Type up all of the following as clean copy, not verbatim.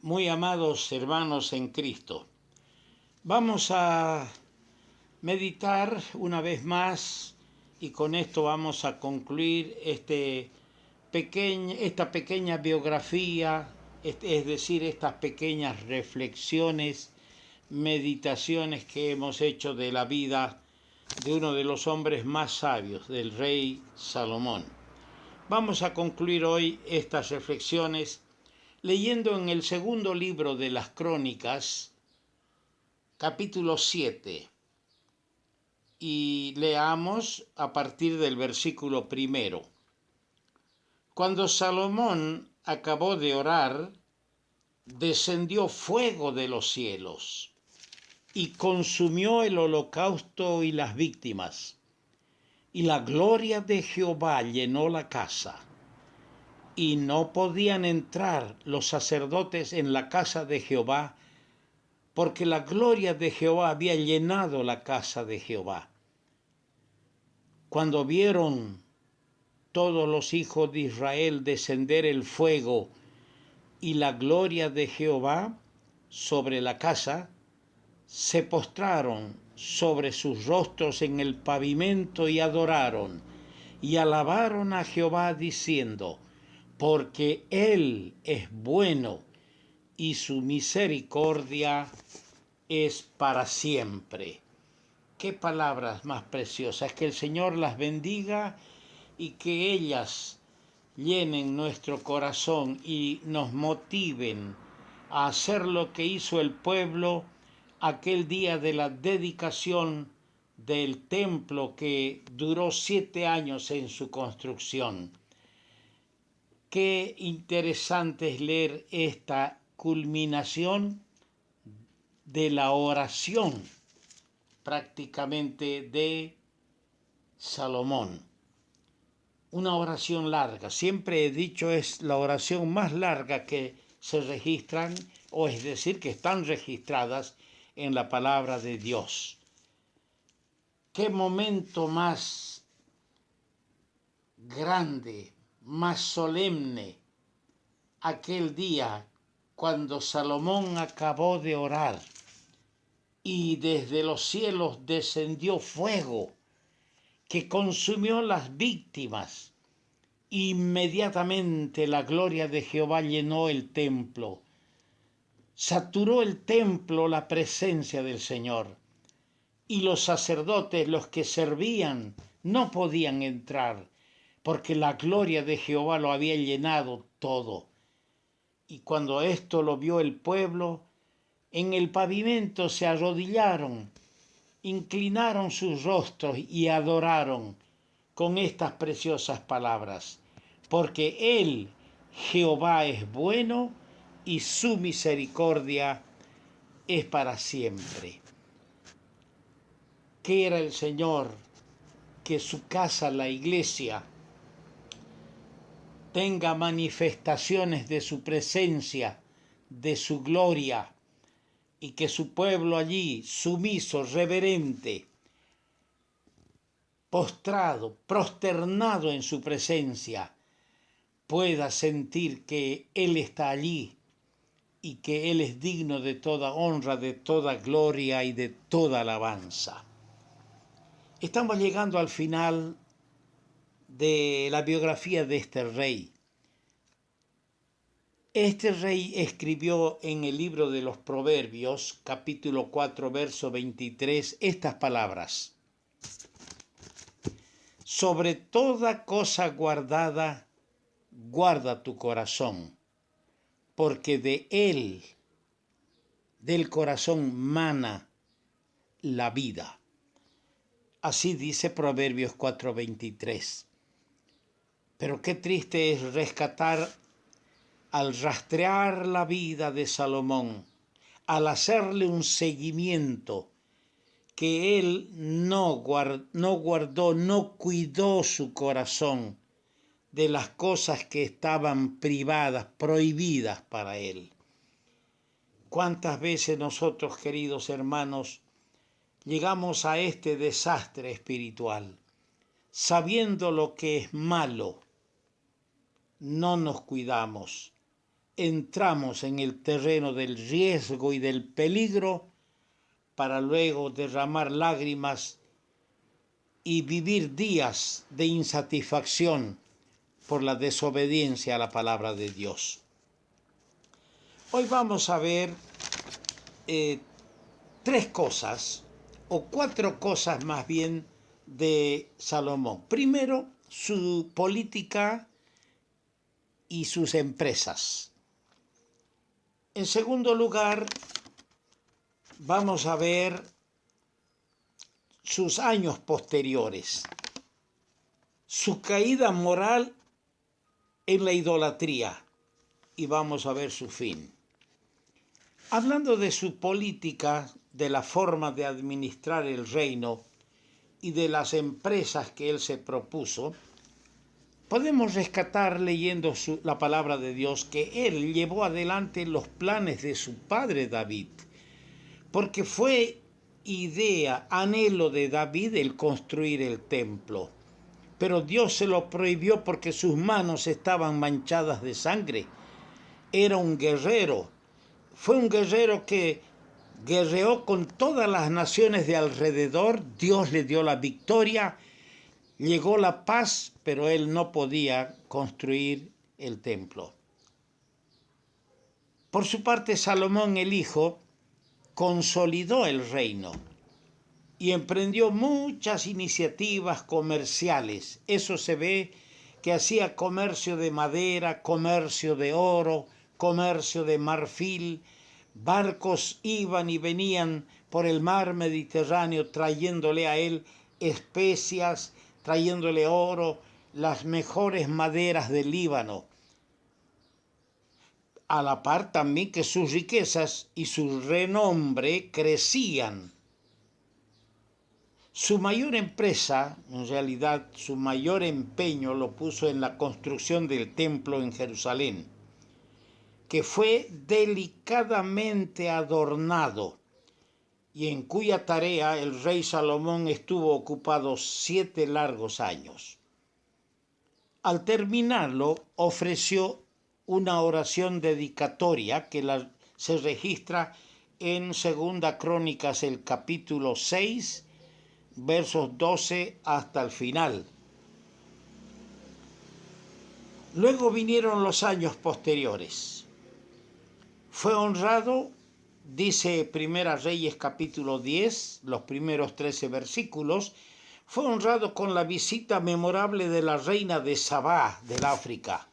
Muy amados hermanos en Cristo, vamos a meditar una vez más y con esto vamos a concluir esta pequeña biografía, es decir, estas pequeñas reflexiones, meditaciones que hemos hecho de la vida de uno de los hombres más sabios, del rey Salomón. Vamos a concluir hoy estas reflexiones leyendo en el segundo libro de las Crónicas, capítulo 7, y leamos a partir del versículo 1. Cuando Salomón acabó de orar, descendió fuego de los cielos y consumió el holocausto y las víctimas, y la gloria de Jehová llenó la casa. Y no podían entrar los sacerdotes en la casa de Jehová, porque la gloria de Jehová había llenado la casa de Jehová. Cuando vieron todos los hijos de Israel descender el fuego y la gloria de Jehová sobre la casa, se postraron sobre sus rostros en el pavimento y adoraron, y alabaron a Jehová diciendo: porque Él es bueno y su misericordia es para siempre. Qué palabras más preciosas, que el Señor las bendiga y que ellas llenen nuestro corazón y nos motiven a hacer lo que hizo el pueblo aquel día de la dedicación del templo que duró 7 años en su construcción. Qué interesante es leer esta culminación de la oración prácticamente de Salomón. Una oración larga, siempre he dicho, es la oración más larga que se registran, o es decir, que están registradas en la palabra de Dios. Qué momento más grande, más solemne, aquel día cuando Salomón acabó de orar y desde los cielos descendió fuego que consumió las víctimas. Inmediatamente la gloria de Jehová llenó el templo. Saturó el templo la presencia del Señor. Y los sacerdotes, los que servían, no podían entrar, porque la gloria de Jehová lo había llenado todo. Y cuando esto lo vio el pueblo, en el pavimento se arrodillaron, inclinaron sus rostros y adoraron con estas preciosas palabras: porque Él, Jehová, es bueno y su misericordia es para siempre. Quiera el Señor que su casa, la iglesia, tenga manifestaciones de su presencia, de su gloria, y que su pueblo allí, sumiso, reverente, postrado, prosternado en su presencia, pueda sentir que Él está allí y que Él es digno de toda honra, de toda gloria y de toda alabanza. Estamos llegando al final de la biografía de este rey. Este rey escribió en el libro de los Proverbios, capítulo 4, verso 23, estas palabras: sobre toda cosa guardada, guarda tu corazón, porque de él, del corazón, mana la vida. Así dice Proverbios 4:23. Pero qué triste es rescatar, al rastrear la vida de Salomón, al hacerle un seguimiento, que él no guardó, no cuidó su corazón de las cosas que estaban privadas, prohibidas para él. ¿Cuántas veces nosotros, queridos hermanos, llegamos a este desastre espiritual? Sabiendo lo que es malo, no nos cuidamos entramos en el terreno del riesgo y del peligro para luego derramar lágrimas y vivir días de insatisfacción por la desobediencia a la palabra de Dios. Hoy vamos a ver tres cosas, o cuatro cosas más bien, de Salomón. Primero, su política y sus empresas. En segundo lugar, vamos a ver sus años posteriores, su caída moral en la idolatría, y vamos a ver su fin. Hablando de su política, de la forma de administrar el reino y de las empresas que él se propuso, podemos rescatar leyendo la palabra de Dios que él llevó adelante los planes de su padre David, porque fue idea, anhelo de David el construir el templo. Pero Dios se lo prohibió porque sus manos estaban manchadas de sangre. Era un guerrero. Fue un guerrero que guerreó con todas las naciones de alrededor. Dios le dio la victoria. Llegó la paz, pero él no podía construir el templo. Por su parte, Salomón el hijo consolidó el reino y emprendió muchas iniciativas comerciales. Eso se ve que hacía comercio de madera, comercio de oro, comercio de marfil. Barcos iban y venían por el mar Mediterráneo trayéndole a él especias, trayéndole oro, las mejores maderas del Líbano. A la par también que sus riquezas y su renombre crecían. Su mayor empresa, en realidad su mayor empeño lo puso en la construcción del templo en Jerusalén, que fue delicadamente adornado y en cuya tarea el rey Salomón estuvo ocupado 7 largos años. Al terminarlo, ofreció una oración dedicatoria que se registra en Segunda Crónicas, el capítulo 6, versos 12 hasta el final. Luego vinieron los años posteriores. Fue honrado, dice Primera Reyes capítulo 10, los primeros 13 versículos, fue honrado con la visita memorable de la reina de Sabá del África.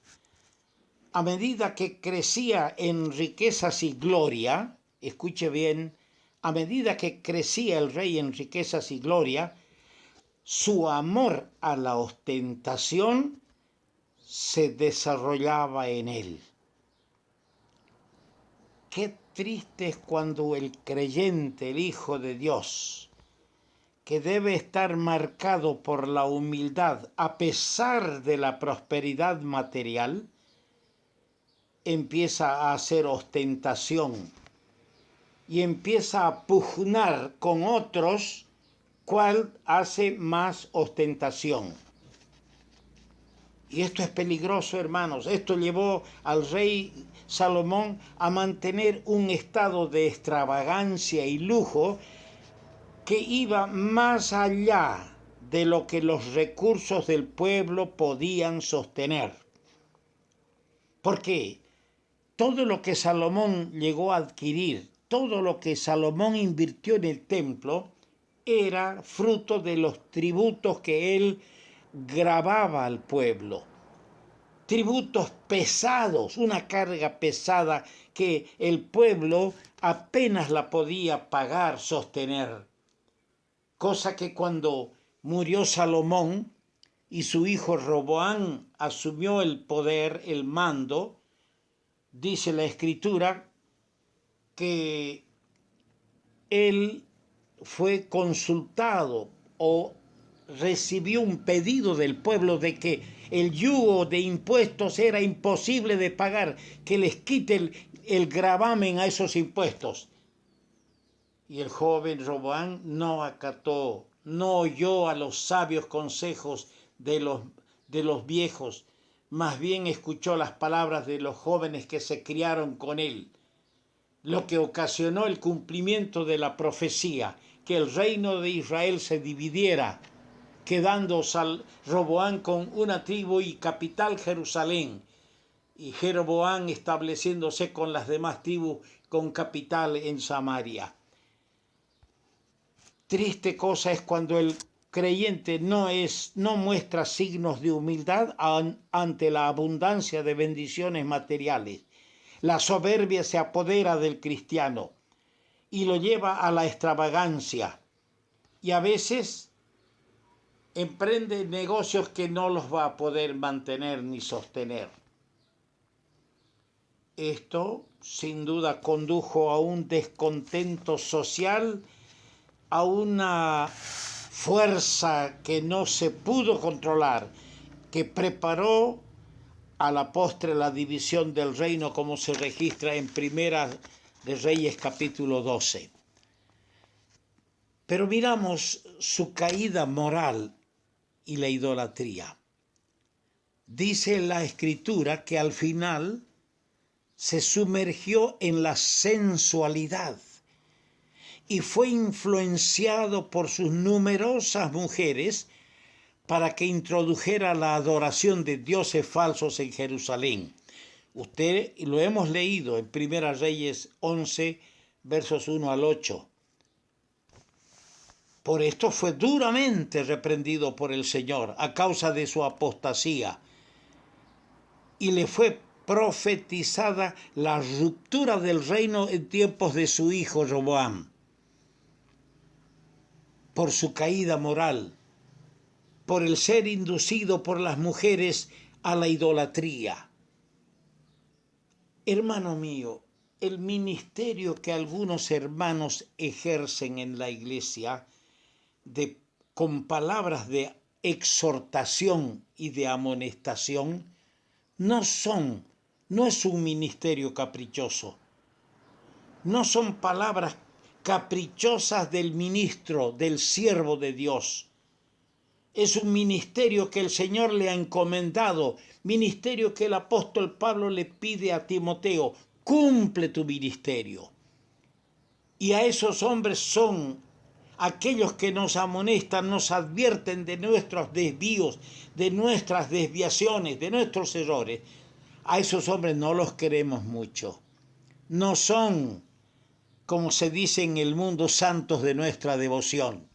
A medida que crecía en riquezas y gloria, escuche bien, a medida que crecía el rey en riquezas y gloria, su amor a la ostentación se desarrollaba en él. Qué triste es cuando el creyente, el Hijo de Dios, que debe estar marcado por la humildad a pesar de la prosperidad material, empieza a hacer ostentación y empieza a pugnar con otros cuál hace más ostentación. Y esto es peligroso, hermanos. Esto llevó al rey Salomón a mantener un estado de extravagancia y lujo que iba más allá de lo que los recursos del pueblo podían sostener. Porque todo lo que Salomón llegó a adquirir, todo lo que Salomón invirtió en el templo, era fruto de los tributos que él grababa al pueblo. Tributos pesados, una carga pesada que el pueblo apenas la podía pagar, sostener. Cosa que cuando murió Salomón y su hijo Roboam asumió el poder, el mando, dice la Escritura que él fue consultado o recibió un pedido del pueblo de que el yugo de impuestos era imposible de pagar, que les quite el gravamen a esos impuestos. Y el joven Roboam no acató, no oyó a los sabios consejos de los viejos, más bien escuchó las palabras de los jóvenes que se criaron con él, lo que ocasionó el cumplimiento de la profecía, que el reino de Israel se dividiera, quedando Roboán con una tribu y capital Jerusalén, y Jeroboam estableciéndose con las demás tribus con capital en Samaria. Triste cosa es cuando el creyente no muestra signos de humildad ante la abundancia de bendiciones materiales. La soberbia se apodera del cristiano y lo lleva a la extravagancia, y a veces emprende negocios que no los va a poder mantener ni sostener. Esto sin duda condujo a un descontento social, a una fuerza que no se pudo controlar, que preparó a la postre la división del reino, como se registra en Primera de Reyes capítulo 12. Pero miramos su caída moral y la idolatría. Dice la Escritura que al final se sumergió en la sensualidad y fue influenciado por sus numerosas mujeres para que introdujera la adoración de dioses falsos en Jerusalén. Usted lo hemos leído en Primera Reyes 11, versos 1 al 8. Por esto fue duramente reprendido por el Señor a causa de su apostasía, y le fue profetizada la ruptura del reino en tiempos de su hijo Roboam, por su caída moral, por el ser inducido por las mujeres a la idolatría. Hermano mío, el ministerio que algunos hermanos ejercen en la iglesia con palabras de exhortación y de amonestación no es un ministerio caprichoso. No son palabras caprichosas del ministro, del siervo de Dios. Es un ministerio que el Señor le ha encomendado, ministerio que el apóstol Pablo le pide a Timoteo: cumple tu ministerio. Y a esos hombres son aquellos que nos amonestan, nos advierten de nuestros desvíos, de nuestras desviaciones, de nuestros errores. A esos hombres no los queremos mucho. No son, como se dice en el mundo, santos de nuestra devoción.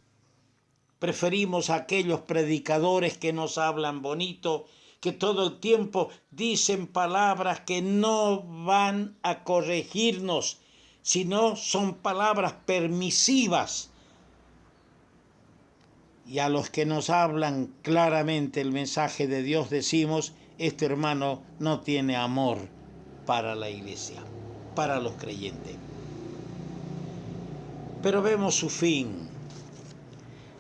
Preferimos a aquellos predicadores que nos hablan bonito, que todo el tiempo dicen palabras que no van a corregirnos, sino son palabras permisivas. Y a los que nos hablan claramente el mensaje de Dios decimos: este hermano no tiene amor para la iglesia, para los creyentes. Pero vemos su fin.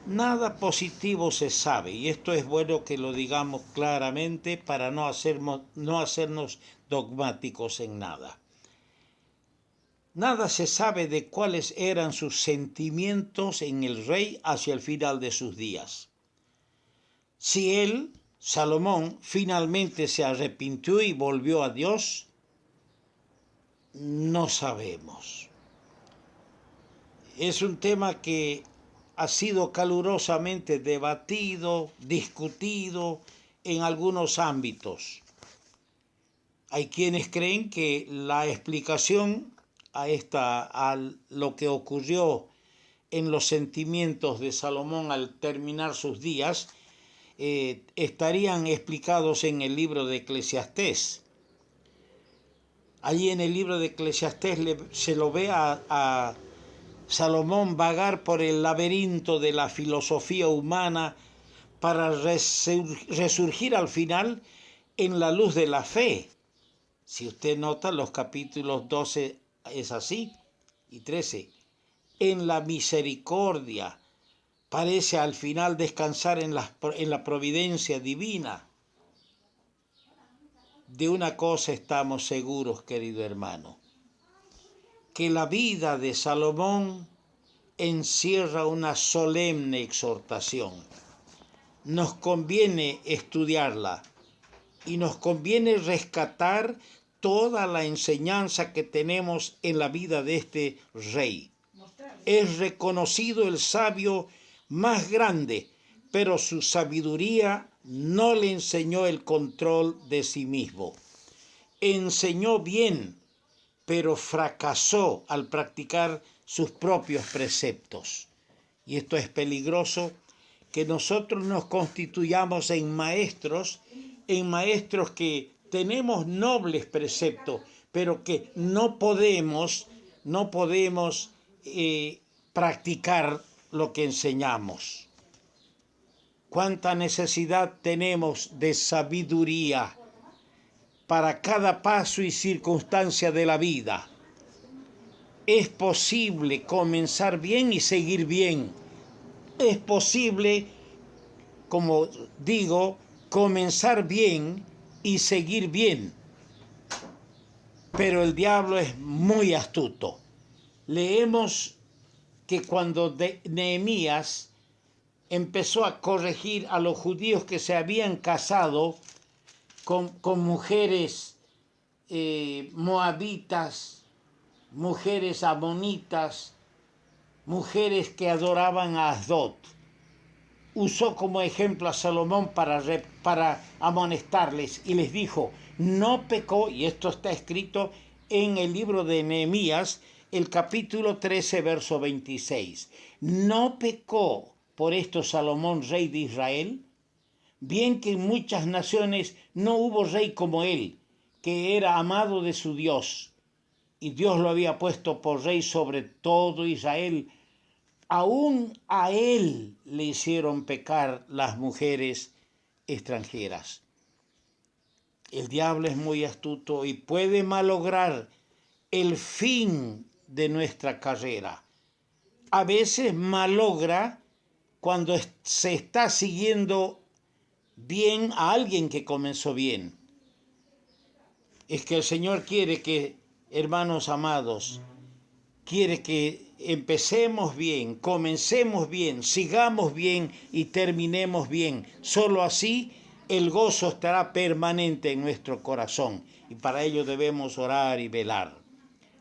Nada positivo se sabe, y esto es bueno que lo digamos claramente para no hacernos dogmáticos en nada. Nada se sabe de cuáles eran sus sentimientos en el rey hacia el final de sus días. Si él, Salomón, finalmente se arrepintió y volvió a Dios, no sabemos. Es un tema que ha sido calurosamente debatido, discutido en algunos ámbitos. Hay quienes creen que la explicación a lo que ocurrió en los sentimientos de Salomón al terminar sus días estarían explicados en el libro de Eclesiastés. Allí en el libro de Eclesiastés se lo ve a Salomón vagar por el laberinto de la filosofía humana para resurgir al final en la luz de la fe. Si usted nota, los capítulos 12 es así y 13. En la misericordia, parece al final descansar en la providencia divina. De una cosa estamos seguros, querido hermano, que la vida de Salomón encierra una solemne exhortación. Nos conviene estudiarla y nos conviene rescatar toda la enseñanza que tenemos en la vida de este rey. Es reconocido el sabio más grande, pero su sabiduría no le enseñó el control de sí mismo. Enseñó bien, pero fracasó al practicar sus propios preceptos. Y esto es peligroso, que nosotros nos constituyamos en maestros que tenemos nobles preceptos, pero que no podemos practicar lo que enseñamos. Cuánta necesidad tenemos de sabiduría para cada paso y circunstancia de la vida. Es posible comenzar bien y seguir bien. Es posible, como digo, comenzar bien y seguir bien. Pero el diablo es muy astuto. Leemos que cuando Nehemías empezó a corregir a los judíos que se habían casado con mujeres moabitas, mujeres amonitas, mujeres que adoraban a Asdod, usó como ejemplo a Salomón para amonestarles y les dijo, no pecó, y esto está escrito en el libro de Nehemías, el capítulo 13, verso 26. No pecó por esto Salomón, rey de Israel, bien que en muchas naciones no hubo rey como él, que era amado de su Dios, y Dios lo había puesto por rey sobre todo Israel. Aún a él le hicieron pecar las mujeres extranjeras. El diablo es muy astuto y puede malograr el fin de nuestra carrera. A veces malogra cuando se está siguiendo bien a alguien que comenzó bien. Es que el Señor quiere que, hermanos amados, quiere que empecemos bien, comencemos bien, sigamos bien y terminemos bien. Solo así el gozo estará permanente en nuestro corazón y para ello debemos orar y velar.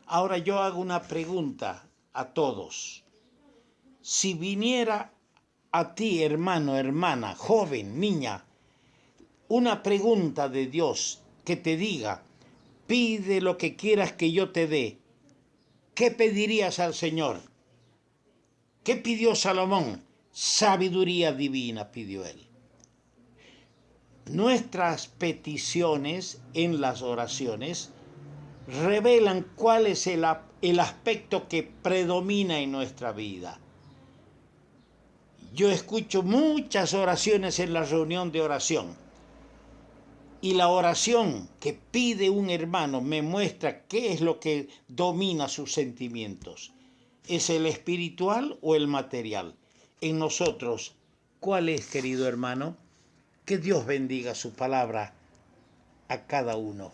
Ahora yo hago una pregunta a todos. Si viniera a ti, hermano, hermana, joven, niña, una pregunta de Dios que te diga, pide lo que quieras que yo te dé, ¿qué pedirías al Señor? ¿Qué pidió Salomón? Sabiduría divina pidió él. Nuestras peticiones en las oraciones revelan cuál es el aspecto que predomina en nuestra vida. Yo escucho muchas oraciones en la reunión de oración y la oración que pide un hermano me muestra qué es lo que domina sus sentimientos. ¿Es el espiritual o el material? En nosotros, ¿cuál es, querido hermano? Que Dios bendiga su palabra a cada uno.